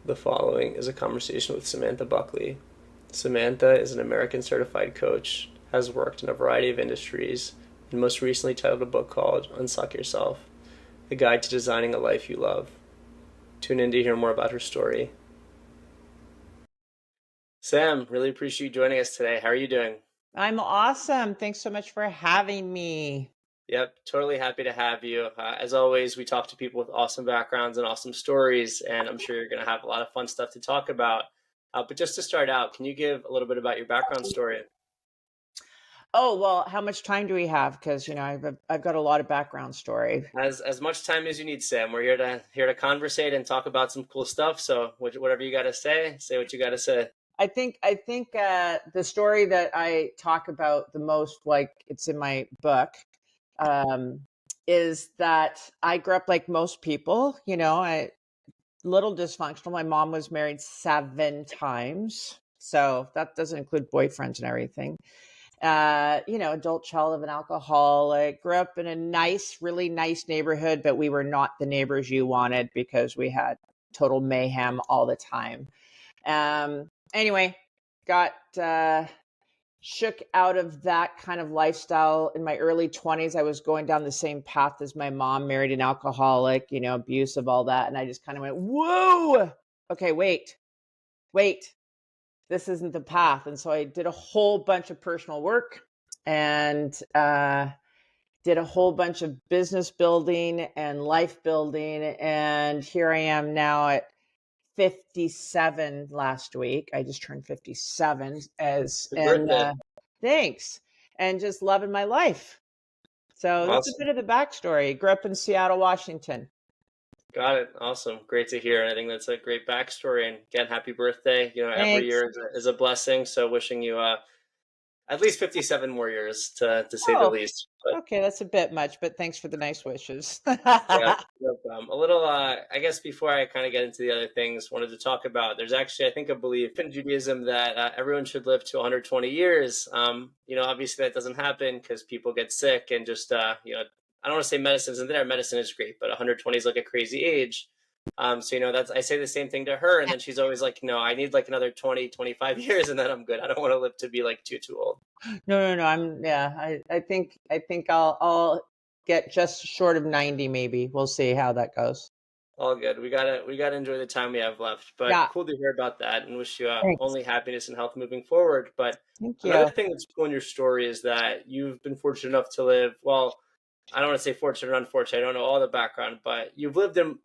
The following is a conversation with Samantha Buckley. Samantha is an American certified coach, has worked in a variety of industries, and most recently titled a book called Unsuck Yourself, A Guide to Designing a Life You Love. Tune in to hear more about her story. Sam, really appreciate you joining us today. How are you doing? I'm awesome. Thanks so much for having me. Yep, totally happy to have you. As always, we talk to people with awesome backgrounds and awesome stories, and I'm sure you're going to have a lot of fun stuff to talk about. But just to start out, can you give a little bit about your background story? Oh, well, how much time do we have? Because, I've got a lot of background story. As much time as you need, Sam. We're here to conversate and talk about some cool stuff. So whatever you got to say what you got to say. I think the story that I talk about the most, like it's in my book, um, is that I grew up like most people, I little dysfunctional. My mom was married 7 times. So that doesn't include boyfriends and everything. Adult child of an alcoholic, grew up in a nice, really nice neighborhood, but we were not the neighbors you wanted because we had total mayhem all the time. Anyway, got shook out of that kind of lifestyle in my early 20s. I was going down the same path as my mom, married an alcoholic, abusive, all that. And I just kind of went, whoa, okay, wait, this isn't the path. And so I did a whole bunch of personal work and did a whole bunch of business building and life building. And here I am now at 57 last week. I just turned 57 Happy birthday. thanks. And just loving my life. So that's a Awesome. bit of the backstory. Grew up in Seattle, Washington. Got it. Awesome. Great to hear. And I think that's a great backstory. And again, happy birthday. Every Thanks. year is a blessing. So wishing you at least 57 more years to say the Oh, least. But okay. That's a bit much, but thanks for the nice wishes. yeah, no problem. A little, I guess before I kind of get into the other things, wanted to talk about, there's actually, I think, a belief in Judaism that everyone should live to 120 years. Obviously that doesn't happen because people get sick and just, I don't want to say medicine isn't there. Medicine is great, but 120 is like a crazy age. That's, I say the same thing to her. And then she's always like, no, I need like another 20, 25 years and then I'm good. I don't want to live to be like too old. No. I think I'll get just short of 90, maybe. We'll see how that goes. All good. We gotta enjoy the time we have left. But Yeah. cool to hear about that, and wish you Thanks. only happiness and health moving forward. But Thank another you. thing that's cool in your story is that you've been fortunate enough to live. Well, I don't want to say fortunate or unfortunate. I don't know all the background, but you've lived in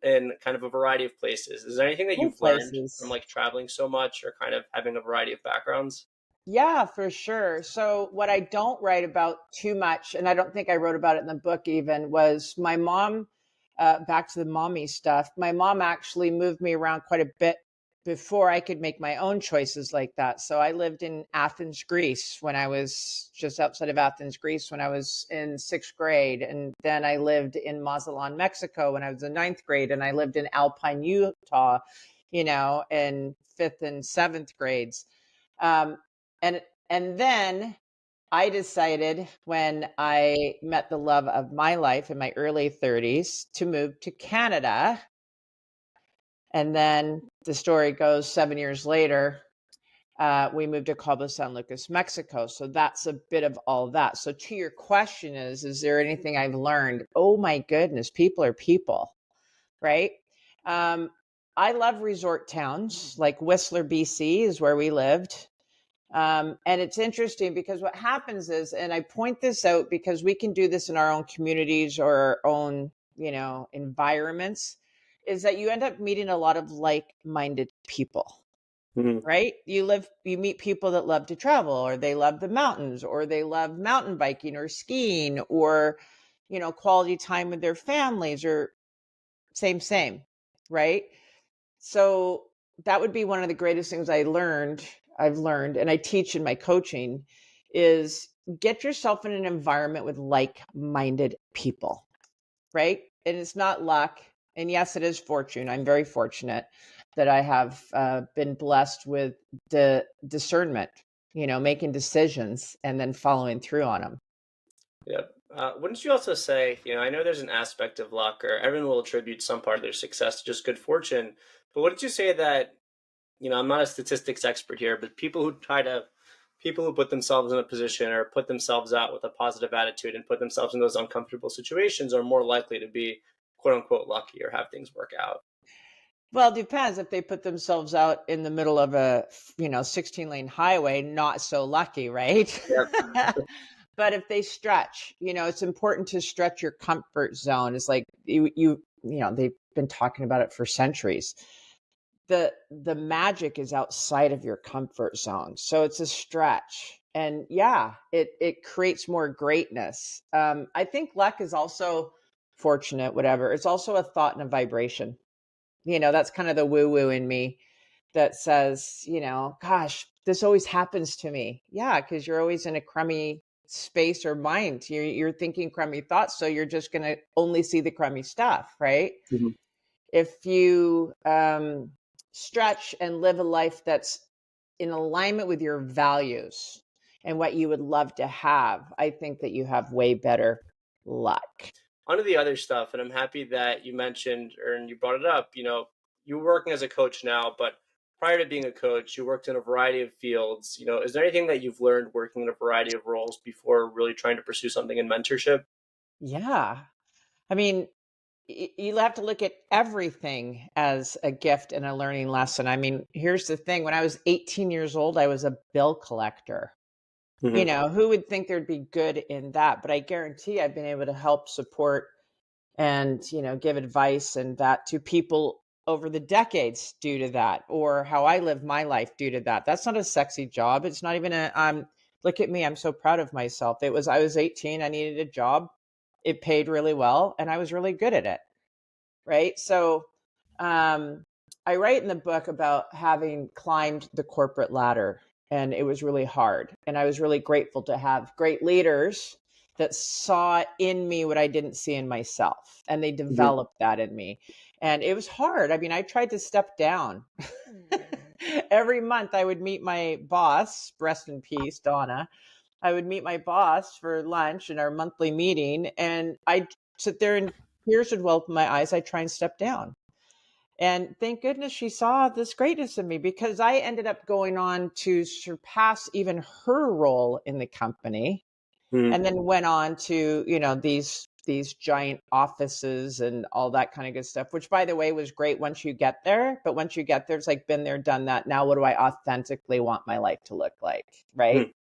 kind of a variety of places. Is there anything that Cool you've learned from places. like traveling so much, or kind of having a variety of backgrounds? Yeah, for sure. So, what I don't write about too much, and I don't think I wrote about it in the book even, was my mom. Back to the mommy stuff. My mom actually moved me around quite a bit before I could make my own choices like that. So, I lived in Athens, Greece when I was just outside of Athens, Greece when I was in sixth grade. And then I lived in Mazatlan, Mexico when I was in ninth grade. And I lived in Alpine, Utah, in fifth and seventh grades. Um, and then I decided when I met the love of my life in my early 30s to move to Canada. And then the story goes 7 years later, we moved to Cabo San Lucas, Mexico. So that's a bit of all that. So to your question is there anything I've learned? Oh my goodness, people are people, right? Um, I love resort towns like Whistler, BC is where we lived. And it's interesting because what happens is, and I point this out because we can do this in our own communities or our own, environments, is that you end up meeting a lot of like-minded people, Mhm. right? You meet people that love to travel, or they love the mountains, or they love mountain biking or skiing, or, quality time with their families, or same, right? So that would be one of the greatest things I've learned, and I teach in my coaching is get yourself in an environment with like-minded people, right? And it's not luck. And yes, it is fortune. I'm very fortunate that I have been blessed with the discernment, making decisions and then following through on them. Yep. Wouldn't you also say, I know there's an aspect of luck, or everyone will attribute some part of their success to just good fortune, but wouldn't you say that, I'm not a statistics expert here, but people who put themselves in a position or put themselves out with a positive attitude and put themselves in those uncomfortable situations are more likely to be quote unquote lucky or have things work out? Well, it depends. If they put themselves out in the middll of a, 16-lane highway, not so lucky, right? Yep. But if they stretch, it's important to stretch your comfort zone. It's like they've been talking about it for centuries. The magic is outside of your comfort zone. So it's a stretch. And yeah, it creates more greatness. I think luck is also fortunate, whatever. It's also a thought and a vibration. That's kind of the woo woo in me that says, gosh, this always happens to me. Yeah, because you're always in a crummy space or mind. You're thinking crummy thoughts, so you're just going to only see the crummy stuff, right? Mhm. If you stretch and live a life that's in alignment with your values and what you would love to have, I think that you have way better luck. Onto the other stuff, and I'm happy that you mentioned or and you brought it up. You're working as a coach now, but prior to being a coach, you worked in a variety of fields. Is there anything that you've learned working in a variety of roles before really trying to pursue something in mentorship? Yeah. I mean, you have to look at everything as a gift and a learning lesson. I mean, here's the thing. When I was 18 years old, I was a bill collector. Hmm. Who would think there'd be good in that? But I guarantee I've been able to help support and, give advice and that to people over the decades due to that, or how I live my life due to that. That's not a sexy job. It's not even look at me. I'm so proud of myself. I was 18. I needed a job. It paid really well and I was really good at it. Right. So, um, I write in the book about having climbed the corporate ladder, and it was really hard. And I was really grateful to have great leaders that saw in me what I didn't see in myself, and they Hmm. developed that in me. And it was hard. I mean, I tried to step down. Every month I would meet my boss, rest in peace, Donna. I would meet my boss for lunch in our monthly meeting, and I'd sit there and tears would well up in my eyes. I'd try and step down. And thank goodness she saw this greatness in me, because I ended up going on to surpass even her role in the company, Hmm. and then went on to, these giant offices and all that kind of good stuff, which by the way was great once you get there. But once you get there, it's like been there, done that. Now what do I authentically want my life to look like? Hmm. Right?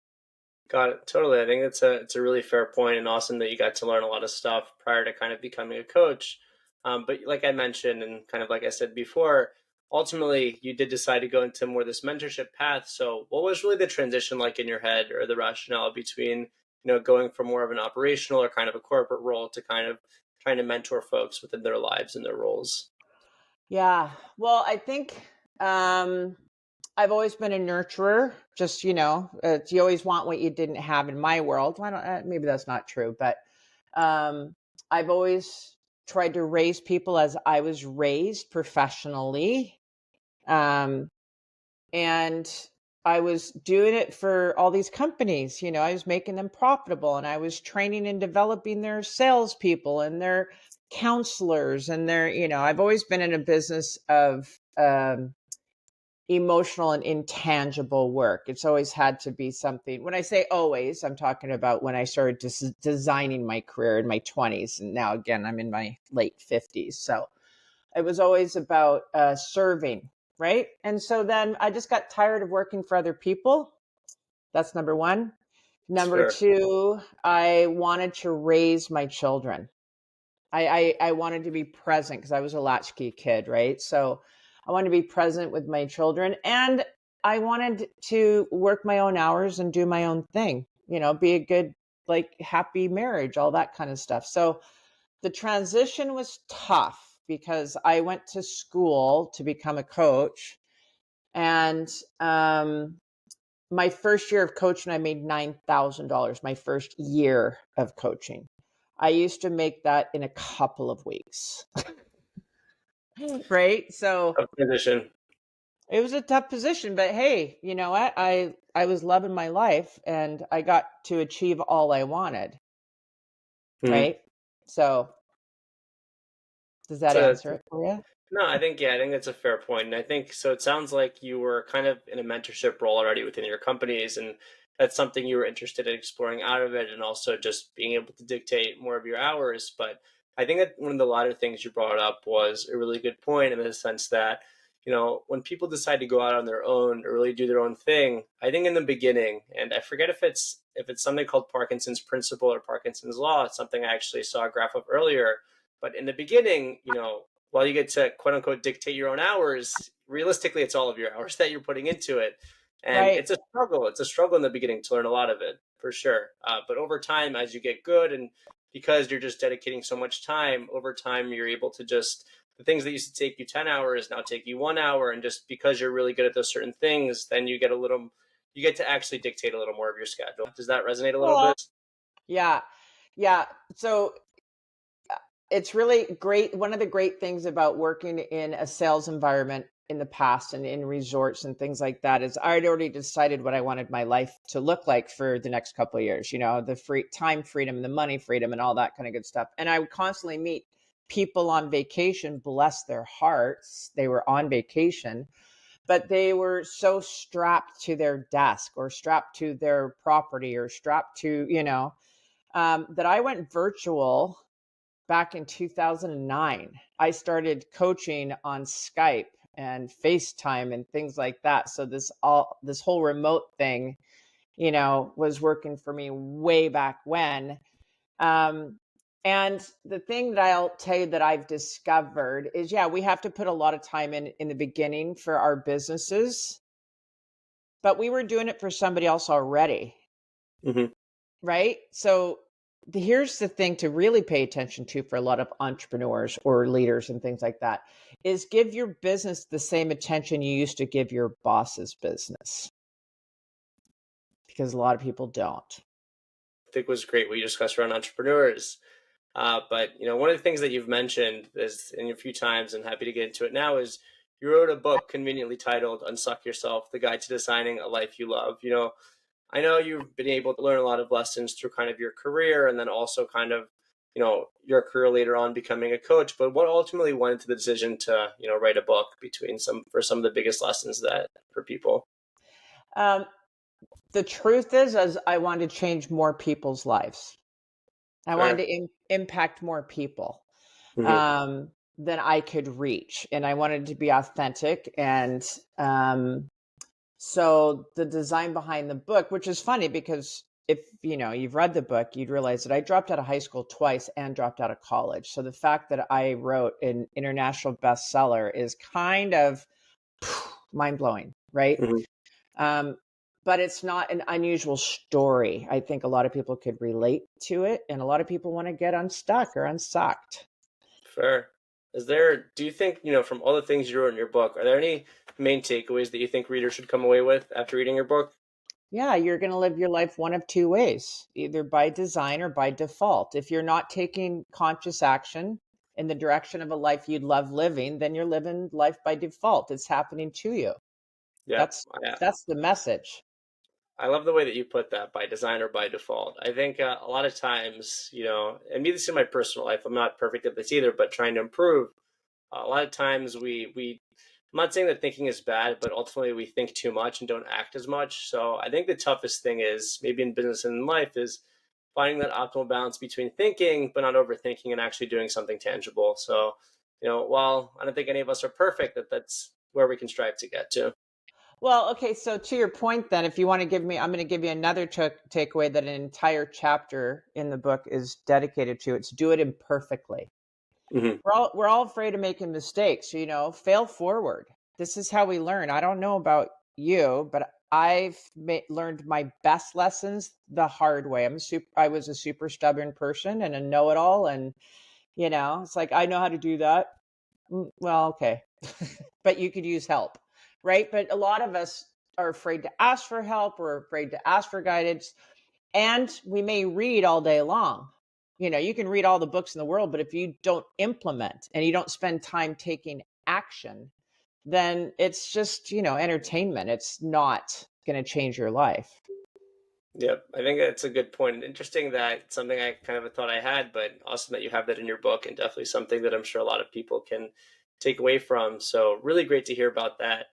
Got it. Totally. I think it's a really fair point and awesome that you got to learn a lot of stuff prior to kind of becoming a coach. But like I mentioned, and kind of like I said before, ultimately you did decide to go into more this mentorship path. So what was really the transition like in your head, or the rationale between, going from more of an operational or kind of a corporate role to kind of trying to mentor folks within their lives and their roles? Yeah. Well, I think um I've always been a nurturer. Just, you always want what you didn't have in my world. I don't, maybe that's not true, but um, I've always tried to raise people as I was raised professionally. Um, and I was doing it for all these companies. I was making them profitable, and I was training and developing their salespeople and their counselors and I've always been in a business of, emotional and intangible work. It's always had to be something. When I say always, I'm talking about when I started designing my career in my 20s. And now, again, I'm in my late 50s. So it was always about serving. Right. And so then I just got tired of working for other people. That's number one. Number Sure. two, I wanted to raise my children. I wanted to be present because I was a latchkey kid, right? So I wanted to be present with my children, and I wanted to work my own hours and do my own thing, be a good, like, happy marriage, all that kind of stuff. So the transition was tough because I went to school to become a coach. And my first year of coaching, I made $9,000, my first year of coaching. I used to make that in a couple of weeks. Right? So Tough transition. it was a tough position, but hey, you know what? I was loving my life and I got to achieve all I wanted. Mhm. right? So does that So answer it for you? no, I think yeah, I think that's a fair point. And I think so it sounds like you were kind of in a mentorship role already within your companies, and that's something you were interested in exploring out of it and also just being able to dictate more of your hours. But I think that one of the latter things you brought up was a really good point in the sense that, when people decide to go out on their own or really do their own thing, I think in the beginning, and I forget if it's something called Parkinson's principle or Parkinson's law, it's something I actually saw a graph of earlier. But in the beginning, while you get to quote unquote dictate your own hours, realistically, it's all of your hours that you're putting into it. And Right. it's a struggle. It's a struggle in the beginning to learn a lot of it, for sure. But over time, as you get good, and because you're just dedicating so much time, over time, you're able to just, the things that used to take you 10 hours now take you 1 hour. And just because you're really good at those certain things, then you get to actually dictate a little more of your schedule. Does that resonate a little Well, bit? yeah. Yeah. So it's really great. One of the great things about working in a sales environment in the past and in resorts and things like that is I'd already decided what I wanted my life to look like for the next couple of years, the free time freedom, the money freedom, and all that kind of good stuff. And I would constantly meet people on vacation, bless their hearts. They were on vacation, but they were so strapped to their desk or strapped to their property or strapped to, that I went virtual back in 2009. I started coaching on Skype and FaceTime and things like that. So this whole remote thing, was working for me way back when. Um, and the thing that I'll tell you that I've discovered is, yeah, we have to put a lot of time in the beginning for our businesses, but we were doing it for somebody else already. Hmm. Right? So here's the thing to really pay attention to for a lot of entrepreneurs or leaders and things like that is give your business the same attention you used to give your boss's business, because a lot of people don't. I think was great what you discussed around entrepreneurs. But one of the things that you've mentioned is in a few times, and happy to get into it now, is you wrote a book conveniently titled "Unsuck Yourself: The Guide to Designing a Life You Love." I know you've been able to learn a lot of lessons through kind of your career, and then also kind of your career later on becoming a coach. But what ultimately went into the decision to write a book between some of the biggest lessons that for people? Um, the truth is I wanted to change more people's lives. I wanted Fair. to impact more people Hmm. um, than I could reach, and I wanted to be authentic. And so the design behind the book, which is funny because if you've read the book, you'd realize that I dropped out of high school twice and dropped out of college. So the fact that I wrote an international bestseller is kind of mind blowing, right? Hmm. Um, but it's not an unusual story. I think a lot of people could relate to it, and a lot of people want to get unstuck or unsucked. Fair. Do you think, from all the things you wrote in your book, are there any main takeaways that you think readers should come away with after reading your book? Yeah, you're going to live your life one of two ways, either by design or by default. If you're not taking conscious action in the direction of a life you'd love living, then you're living life by default. It's happening to you. Yeah, That's that's the message. I love the way that you put that, by design or by default. I think a lot of times, and me, this is in my personal life. I'm not perfect at this either, but trying to improve. A lot of times I'm not saying that thinking is bad, but ultimately we think too much and don't act as much. So I think the toughest thing is maybe in business and in life is finding that optimal balance between thinking, but not overthinking and actually doing something tangible. So, while I don't think any of us are perfect, that's where we can strive to get to. Well, okay, so to your point then, if you want to give me, I'm going to give you another takeaway that an entire chapter in the book is dedicated to. It's do it imperfectly. Hmm. We're all afraid of making mistakes, fail forward. This is how we learn. I don't know about you, but I've learned my best lessons the hard way. I was a super stubborn person and a know-it-all, and it's like I know how to do that. Well, okay. But you could use help, right? But a lot of us are afraid to ask for help, or afraid to ask for guidance, and we may read all day long. You can read all the books in the world, but if you don't implement and you don't spend time taking action, then it's just, entertainment. It's not going to change your life. Yep, I think that's a good point. Interesting that something I kind of thought I had, but awesome that you have that in your book, and definitely something that I'm sure a lot of people can take away from. So really great to hear about that.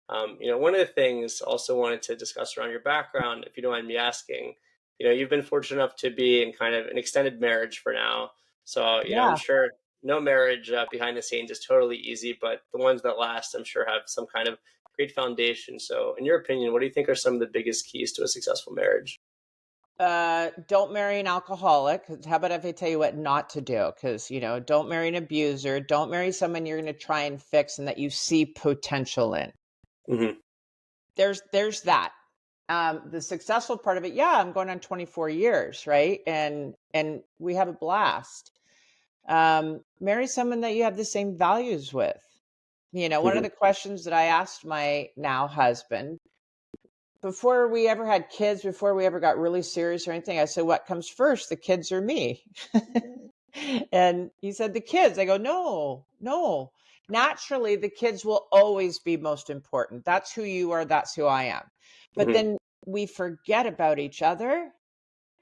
One of the things also wanted to discuss around your background, if you don't mind me asking, you've been fortunate enough to be in kind of an extended marriage for now. So, I'm Yeah. sure no marriage behind the scenes is totally easy, but the ones that last, I'm sure, have some kind of great foundation. So, in your opinion, what do you think are some of the biggest keys to a successful marriage? Don't marry an alcoholic. How about if I tell you what not to do? Because, don't marry an abuser. Don't marry someone you're going to try and fix and that you see potential in. Hmm. There's that. The successful part of it, yeah, I'm going on 24 years, right? And we have a blast. Marry someone that you have the same values with. One of Hmm. the questions that I asked my now husband before we ever had kids, before we ever got really serious or anything, I said, what comes first, the kids or me? And he said, the kids. I go, no, no. Naturally, the kids will always be most important. That's who you are. That's who I am. But Hmm. then we forget about each other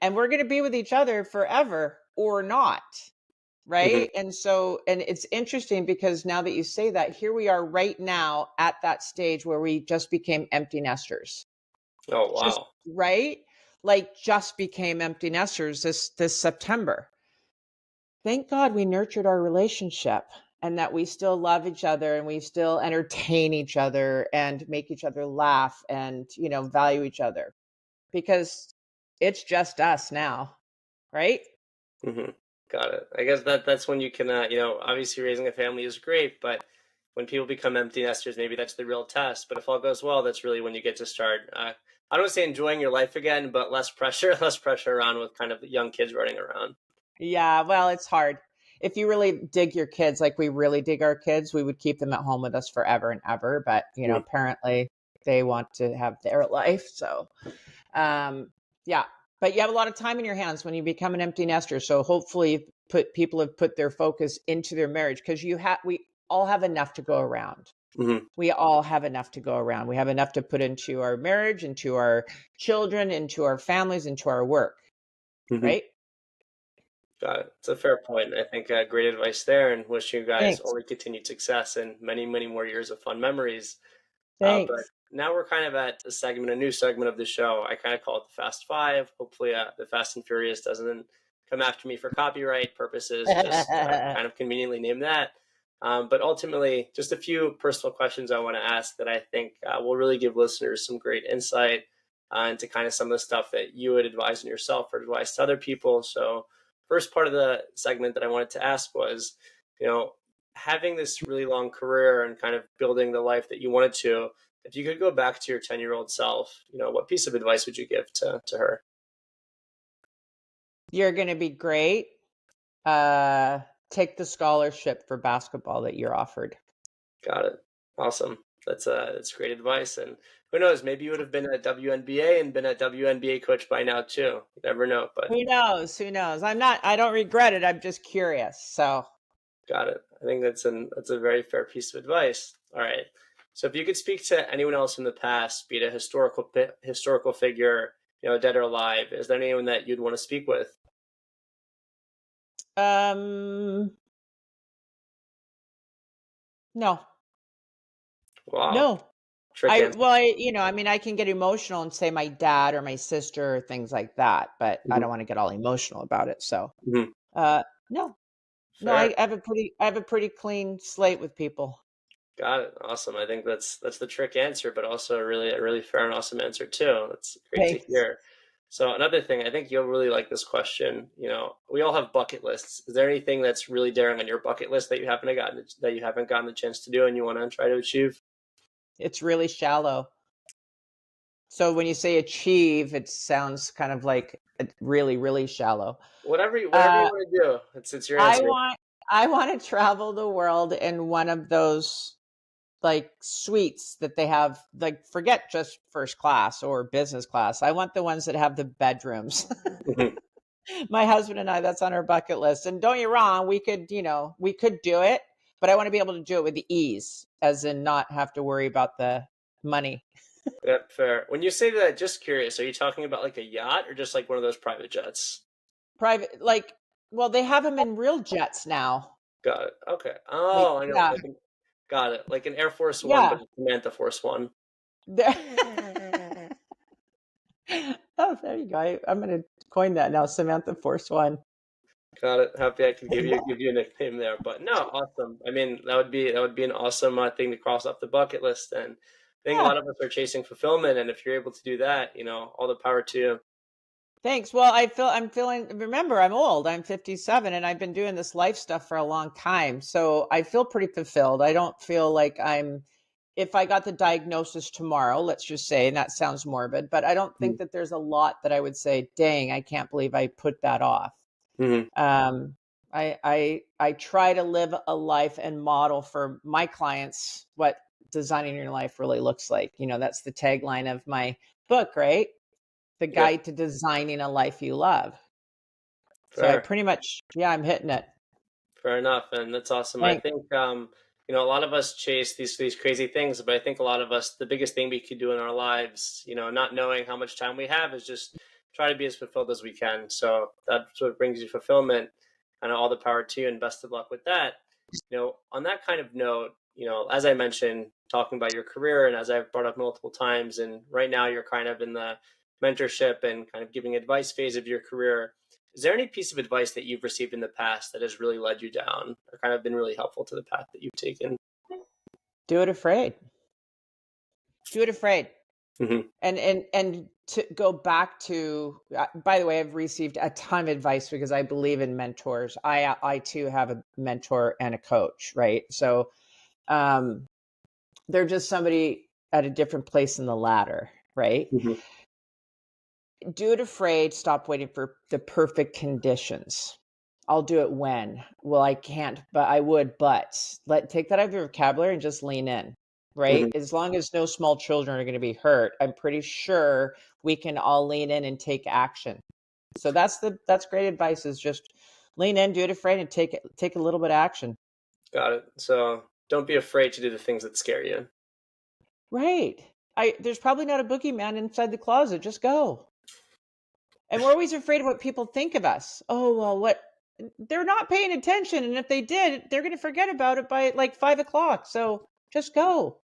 and we're going to be with each other forever or not. Hmm. Right. And it's interesting because now that you say that, here we are right now at that stage where we just became empty nesters. Oh, Just wow. right? Like just became empty nesters this September. Thank God we nurtured our relationship and that we still love each other and we still entertain each other and make each other laugh and, value each other because it's just us now, right? Hmm. Got it. I guess that's when you can, obviously raising a family is great, but when people become empty nesters, maybe that's the real test. But if all goes well, that's really when you get to start. I don't say enjoying your life again, but less pressure, less pressure around with kind of the young kids running around. Yeah, well, it's hard. If you really dig your kids, like we really dig our kids, we would keep them at home with us forever and ever. But, Mm-hmm. apparently they want to have their life. So, um, yeah, but you have a lot of time in your hands when you become an empty nester. So hopefully people have put their focus into their marriage because we all have enough to go around. Hmm. We all have enough to go around. We have enough to put into our marriage, into our children, into our families, into our work, Hmm. right? Got it. It's a fair point. I think great advice there, and wish you guys Thanks. only continued success and many, many more years of fun memories. But Thanks. now we're kind of at a new segment of the show. I kind of call it the Fast Five. Hopefully, the Fast and Furious doesn't come after me for copyright purposes. Just kind of conveniently name that. But ultimately, just a few personal questions I want to ask that I think will really give listeners some great insight into kind of some of the stuff that you would advise on yourself or advise to other people. So, first part of the segment that I wanted to ask was, you know, having this really long career and kind of building the life that you wanted to, if you could go back to your 10-year-old self, what piece of advice would you give to her? You're going to be great. Uh, Take the scholarship for basketball that you're offered. Got it. Awesome. That's great advice. And who knows, maybe you would have been a WNBA and been a WNBA coach by now too. You never know, but Who knows? Who knows? I don't regret it. I'm just curious. So got it. I think that's a very fair piece of advice. All right. So if you could speak to anyone else in the past, be it a historical figure, dead or alive, is there anyone that you'd want to speak with? Um, no, Wow. no. Trick answer. I can get emotional and say my dad or my sister or things like that, but I Mhm. don't want to get all emotional about it. So, Mhm. no, no, Fair. I have a pretty clean slate with people. Got it. Awesome. I think that's the trick answer, but also a really fair and awesome answer too. That's great to Thanks. hear. So another thing, I think you'll really like this question. We all have bucket lists. Is there anything that's really daring on your bucket list that you haven't gotten the chance to do and you want to try to achieve? It's really shallow. So when you say achieve, it sounds kind of like really, really shallow. Whatever you Uh, want to do. It's your I answer. want I want to travel the world in one of those like suites that they have, like forget just first class or business class. I want the ones that have the bedrooms. Mhm. My husband and I, that's on our bucket list. And don't get wrong, we could do it, but I want to be able to do it with ease, as in not have to worry about the money. Yeah, fair. When you say that, just curious, are you talking about like a yacht or just like one of those private jets? Private, like, well, they have them in real jets now. Got it. Okay. Like, Oh, I know. yeah, Got it. Like an Air Force One, yeah. but a Samantha Force One. Oh, there you go. I'm going to coin that now, Samantha Force One. Got it. Happy I could give you a nickname there. But no, awesome. I mean, that would be an awesome thing to cross off the bucket list. And I think a Yeah. lot of us are chasing fulfillment. And if you're able to do that, all the power to you. Thanks. Well, I'm feeling, remember, I'm old. I'm 57 and I've been doing this life stuff for a long time. So I feel pretty fulfilled. I don't feel like if I got the diagnosis tomorrow, let's just say, and that sounds morbid, but I don't think that there's a lot that I would say, dang, I can't believe I put that off. Mm-hmm. Um, I try to live a life and model for my clients what designing your life really looks like. That's the tagline of my book, right? The Yep. guide to designing a life you love. So I Fair. pretty much, yeah, I'm hitting it. Fair enough, and that's awesome. I Thanks. think a lot of us chase these crazy things, but I think a lot of us, the biggest thing we could do in our lives, not knowing how much time we have, is just try to be as fulfilled as we can. So that's what brings you fulfillment, and all the power to you, and best of luck with that. On that kind of note, as I mentioned, talking about your career, and as I've brought up multiple times, and right now you're kind of in the mentorship and kind of giving advice phase of your career. Is there any piece of advice that you've received in the past that has really led you down or kind of been really helpful to the path that you've taken? Do it afraid. Do it afraid. Mm-hmm. And to go back to, by the way, I've received a ton of advice because I believe in mentors. I too have a mentor and a coach, right? So um, they're just somebody at a different place in the ladder, right? Mm-hmm. Do it afraid. Stop waiting for the perfect conditions. I'll do it when. Well, I can't, but I would. But take that out of your vocabulary and just lean in, right? Mm-hmm. As long as no small children are going to be hurt, I'm pretty sure we can all lean in and take action. So that's great advice. Is just lean in, do it afraid, and take a little bit of action. Got it. So don't be afraid to do the things that scare you. Right. There's probably not a boogeyman inside the closet. Just go. And we're always afraid of what people think of us. Oh, well, what they're not paying attention. And if they did, they're going to forget about it by like 5 o'clock. So just go.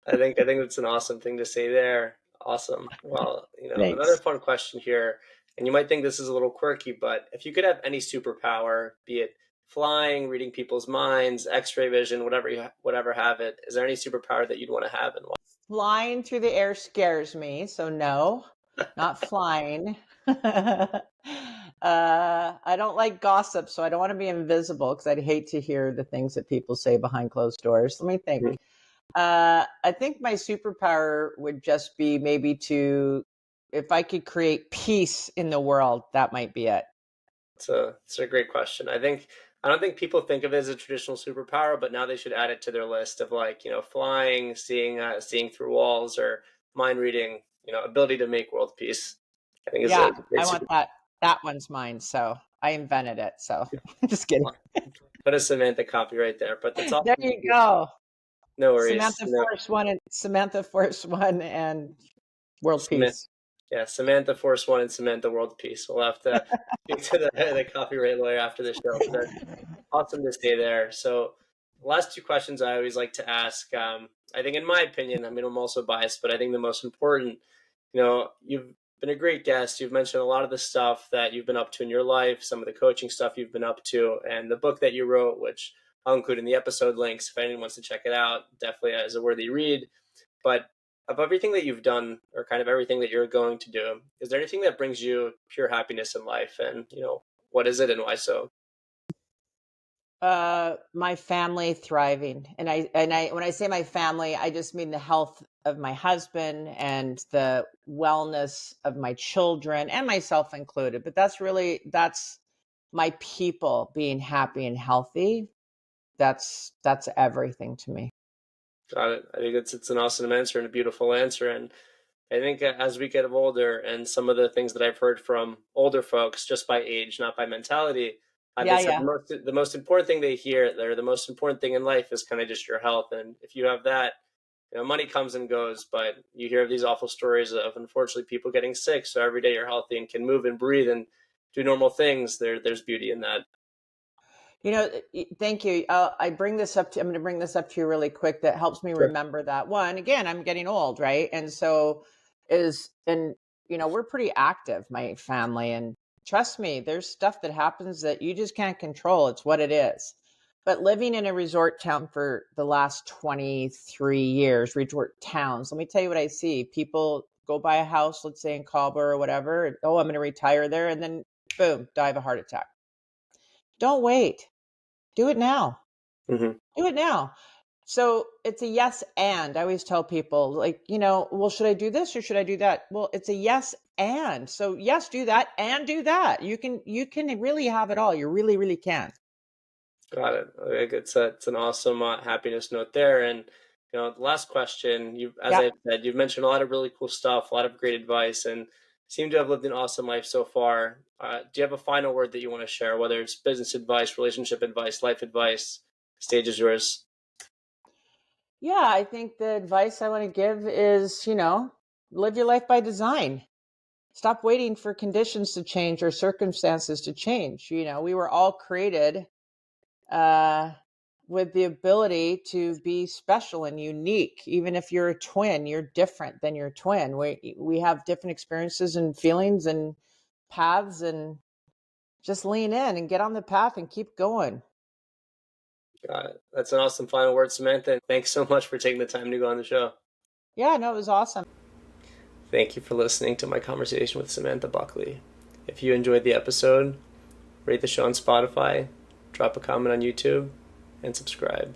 I think that's an awesome thing to say there. Awesome. Well, another Thanks. fun question here, and you might think this is a little quirky, but if you could have any superpower, be it flying, reading people's minds, X-ray vision, whatever have it, is there any superpower that you'd want to have and why? Flying through the air scares me. So no, not flying. I don't like gossip. So I don't want to be invisible because I'd hate to hear the things that people say behind closed doors. Let me think. Mhm. I think my superpower would just be maybe if I could create peace in the world, that might be it. It's a great question. I don't think people think of it as a traditional superpower, but now they should add it to their list of like, flying, seeing through walls, or mind reading, ability to make world peace. I think is a Yeah, great I want superpower. that. That one's mine. So I invented it. So just kidding. Put a Samantha copy right there, but that's There awesome. you go. No worries. Samantha Force One and World Samantha, Peace. yeah, Samantha Force One and Samantha World Peace. We'll have to speak to the copyright lawyer after the show. But that's awesome to stay there. So, the last two questions I always like to ask. I think, in my opinion, I mean, I'm also biased, but I think the most important. You've been a great guest. You've mentioned a lot of the stuff that you've been up to in your life, some of the coaching stuff you've been up to, and the book that you wrote, which I'll include in the episode links if anyone wants to check it out. Definitely as a worthy read. But of everything that you've done, or kind of everything that you're going to do, is there anything that brings you pure happiness in life? And, what is it and why so? My family thriving. And I when I say my family, I just mean the health of my husband and the wellness of my children and myself included. But that's my people being happy and healthy. That's everything to me. Got it. I think it's an awesome answer and a beautiful answer. And I think as we get older, and some of the things that I've heard from older folks, just by age, not by mentality, they Yeah, said yeah. the most important thing they hear, or the most important thing in life, is kind of just your health. And if you have that, money comes and goes, but you hear of these awful stories of unfortunately people getting sick. So every day you're healthy and can move and breathe and do normal things. There's beauty in that. Thank you. I'm going to bring this up to you really quick. That helps me Sure. remember that. One, again, I'm getting old, right? And so we're pretty active, my family. And trust me, there's stuff that happens that you just can't control. It's what it is. But living in a resort town for the last 23 years, resort towns, let me tell you what I see. People go buy a house, let's say in Cabo or whatever. Oh, I'm going to retire there. And then boom, die of a heart attack. Don't wait. Do it now. Hmm. Do it now. So it's a yes and. I always tell people, like, well, should I do this or should I do that? Well, it's a yes and. So yes, do that and do that. You can really have it all. You really, really can. Got it. Okay, it's an awesome happiness note there. And the last question, as Yeah. I said, you've mentioned a lot of really cool stuff, a lot of great advice, and seem to have lived an awesome life so far. Do you have a final word that you want to share, whether it's business advice, relationship advice, life advice? Stage is yours. Yeah. I think the advice I want to give is, live your life by design. Stop waiting for conditions to change or circumstances to change. We were all created uh, with the ability to be special and unique. Even if you're a twin, you're different than your twin. We have different experiences and feelings and paths, and just lean in and get on the path and keep going. Got it. That's an awesome final word, Samantha. And thanks so much for taking the time to go on the show. Yeah, no, it was awesome. Thank you for listening to my conversation with Samantha Buckley. If you enjoyed the episode, rate the show on Spotify, drop a comment on YouTube, and subscribe.